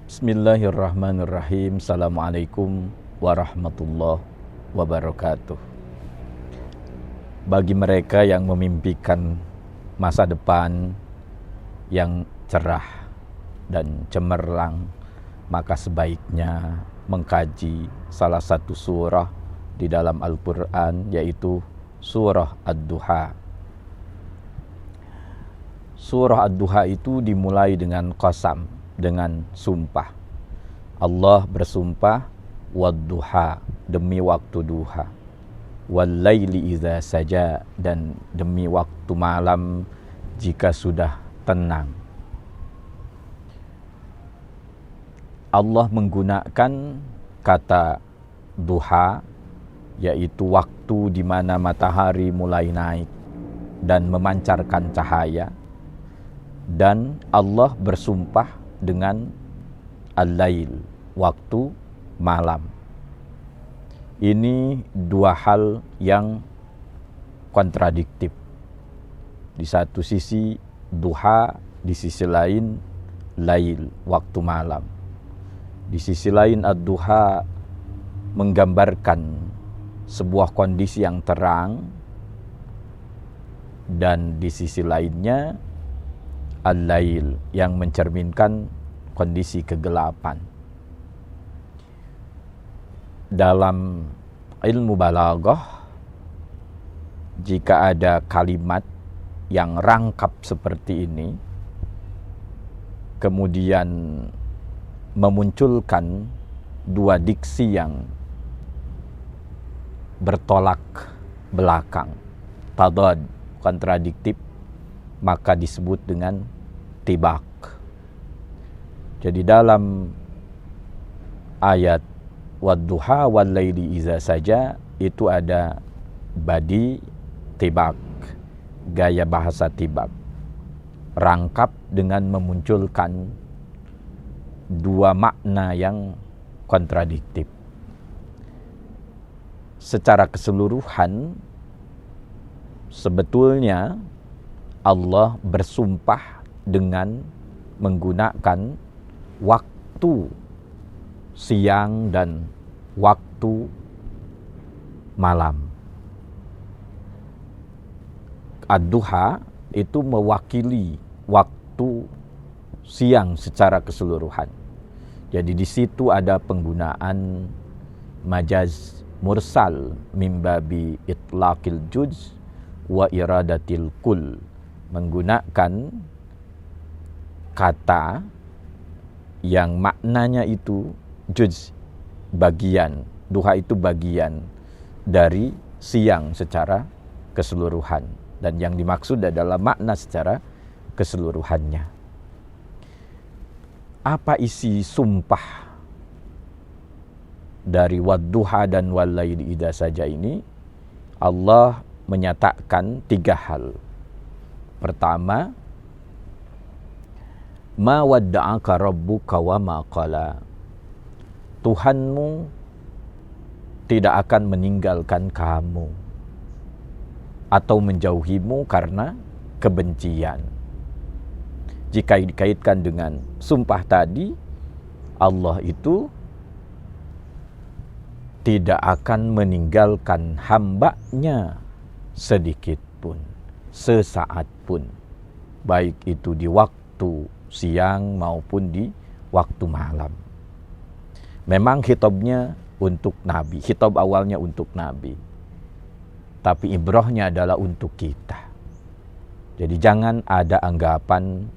Bismillahirrahmanirrahim. Assalamualaikum warahmatullahi wabarakatuh. Bagi mereka yang memimpikan masa depan yang cerah dan cemerlang, maka sebaiknya mengkaji salah satu surah di dalam Al-Quran, yaitu surah Ad-Duha. Surah Ad-Duha itu dimulai dengan qasam, dengan sumpah. Allah bersumpah, wad-duha, demi waktu duha, wal-laili idza saja, dan demi waktu malam jika sudah tenang. Allah menggunakan kata duha, yaitu waktu di mana matahari mulai naik dan memancarkan cahaya, dan Allah bersumpah dengan al-lail, waktu malam. Ini dua hal yang kontradiktif. Di satu sisi duha, di sisi lain lail, waktu malam. Di sisi lain ad-duha menggambarkan sebuah kondisi yang terang, dan di sisi lainnya al-lail yang mencerminkan kondisi kegelapan. Dalam ilmu balaghah, jika ada kalimat yang rangkap seperti ini, kemudian memunculkan dua diksi yang bertolak belakang, tadad, kontradiktif, maka disebut dengan tibak. Jadi dalam ayat wadduha wal-laili idza saja itu ada badi tibak, gaya bahasa tibak, rangkap dengan memunculkan dua makna yang kontradiktif. Secara keseluruhan sebetulnya Allah bersumpah dengan menggunakan waktu siang dan waktu malam. Ad-duha itu mewakili waktu siang secara keseluruhan. Jadi di situ ada penggunaan majaz mursal mimbabi itlaqil juz wa iradatil kul, menggunakan kata yang maknanya itu juz, bagian. Duha itu bagian dari siang secara keseluruhan, dan yang dimaksud adalah makna secara keseluruhannya. Apa isi sumpah dari wadduha dan wal-laili idza saja ini? Allah menyatakan tiga hal. Pertama, ma wadda'aka rabbuka wa ma qala. Tuhanmu tidak akan meninggalkan kamu atau menjauhimu karena kebencian. Jika dikaitkan dengan sumpah tadi, Allah itu tidak akan meninggalkan hambanya sedikit pun, sesaat pun, baik itu di waktu siang maupun di waktu malam. Memang khitabnya untuk Nabi, khitab awalnya untuk Nabi, tapi ibrahnya adalah untuk kita. Jadi jangan ada anggapan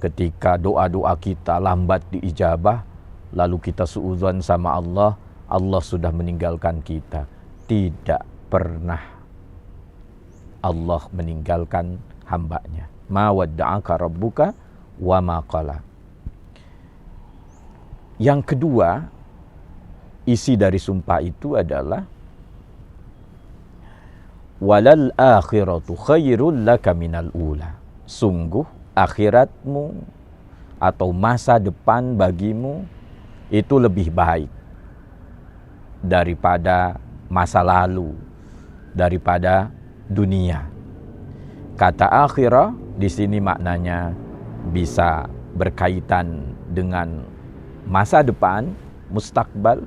ketika doa-doa kita lambat diijabah, lalu kita suudzon sama Allah, Allah sudah meninggalkan kita. Tidak pernah Allah meninggalkan hambanya. Ma wadda'aka rabbuka wa ma qala. Yang kedua, isi dari sumpah itu adalah walal akhiratu khairul laka minal ula. Sungguh akhiratmu atau masa depan bagimu itu lebih baik daripada masa lalu, daripada dunia. Kata akhirah di sini maknanya bisa berkaitan dengan masa depan, mustakbal,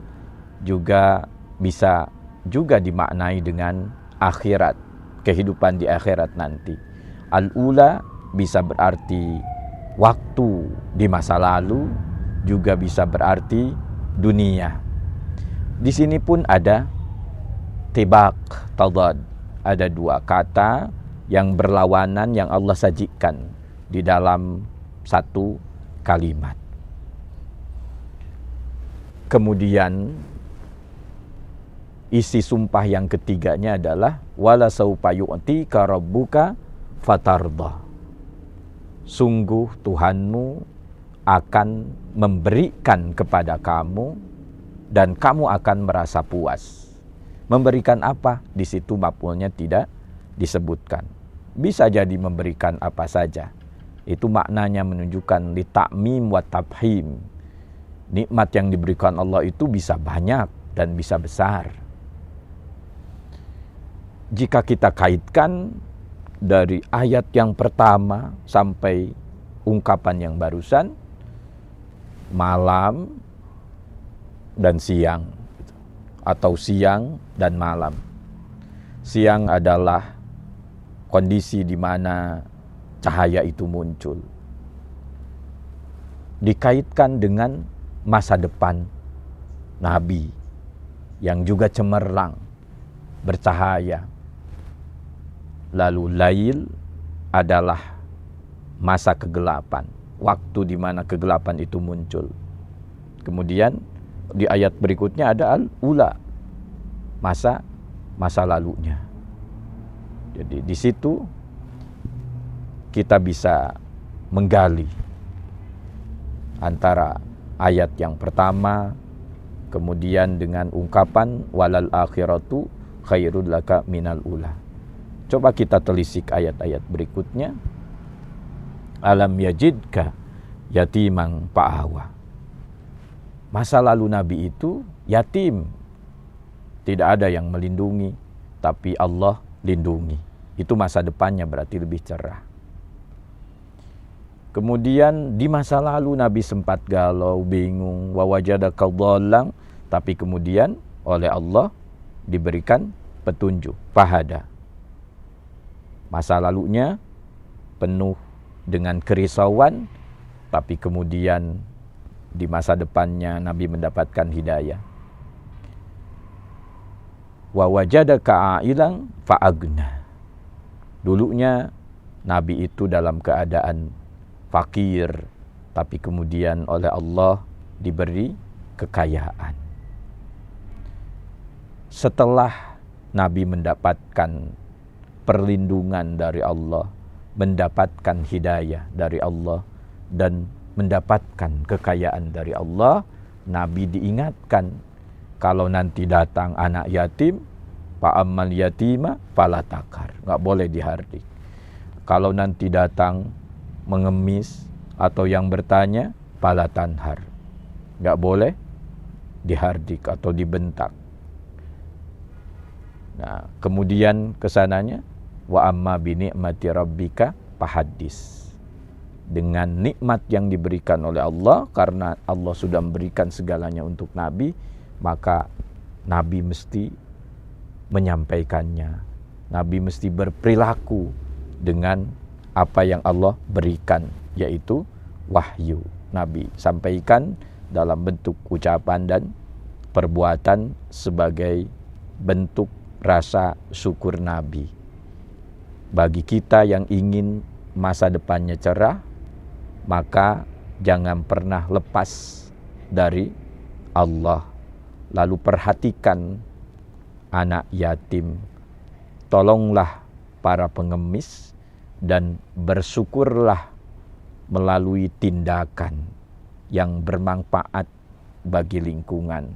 juga bisa juga dimaknai dengan akhirat, kehidupan di akhirat nanti. Al-ula bisa berarti waktu di masa lalu, juga bisa berarti dunia. Di sini pun ada tibaq, tadad. Ada dua kata yang berlawanan yang Allah sajikan di dalam satu kalimat. Kemudian isi sumpah yang ketiganya adalah wala saufa yu'tika rabbuka fatardah. Sungguh Tuhanmu akan memberikan kepada kamu dan kamu akan merasa puas. Memberikan apa? Di situ maf'ulnya tidak disebutkan. Bisa jadi memberikan apa saja. Itu maknanya menunjukkan li ta'mim wa tabhim. Nikmat yang diberikan Allah itu bisa banyak dan bisa besar. Jika kita kaitkan dari ayat yang pertama sampai ungkapan yang barusan, malam dan siang, atau siang dan malam. Siang adalah kondisi di mana cahaya itu muncul. Dikaitkan dengan masa depan Nabi yang juga cemerlang, bercahaya. Lalu lail adalah masa kegelapan, waktu di mana kegelapan itu muncul. Kemudian di ayat berikutnya ada al-ula, masa lalunya. Jadi di situ kita bisa menggali antara ayat yang pertama kemudian dengan ungkapan walal akhiratu khairul laka minal ula. Coba kita telisik ayat-ayat berikutnya. Alam yajidka yatimang fa'awa. Masa lalu Nabi itu yatim. Tidak ada yang melindungi, tapi Allah lindungi. Itu masa depannya berarti lebih cerah. Kemudian di masa lalu Nabi sempat galau, bingung, wa wajadaka dhallan, tapi kemudian oleh Allah diberikan petunjuk, fahada. Masa lalunya penuh dengan kerisauan, tapi kemudian di masa depannya Nabi mendapatkan hidayah. Wa wajadaka a'ilan fa'agna. Dulunya Nabi itu dalam keadaan fakir, tapi kemudian oleh Allah diberi kekayaan. Setelah Nabi mendapatkan perlindungan dari Allah, mendapatkan hidayah dari Allah, dan mendapatkan kekayaan dari Allah, Nabi diingatkan, kalau nanti datang anak yatim, fa'ammal yatima fala takar, nggak boleh dihardik. Kalau nanti datang mengemis atau yang bertanya, fala tanhar, nggak boleh dihardik atau dibentak. Nah, kemudian kesananya wa amma bi ni'mati rabbika fahaddis. Dengan nikmat yang diberikan oleh Allah, karena Allah sudah memberikan segalanya untuk Nabi, maka Nabi mesti menyampaikannya. Nabi mesti berperilaku dengan apa yang Allah berikan, yaitu wahyu. Nabi sampaikan dalam bentuk ucapan dan perbuatan sebagai bentuk rasa syukur Nabi. Bagi kita yang ingin masa depannya cerah, maka jangan pernah lepas dari Allah. Lalu perhatikan anak yatim. Tolonglah para pengemis dan bersyukurlah melalui tindakan yang bermanfaat bagi lingkungan.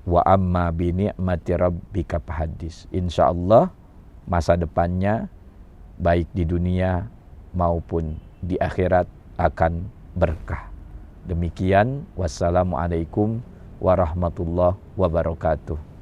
Wa amma bi ni'mati rabbika fahaddis. Insyaallah masa depannya baik di dunia maupun di akhirat akan berkah. Demikian, wassalamualaikum warahmatullahi wabarakatuh.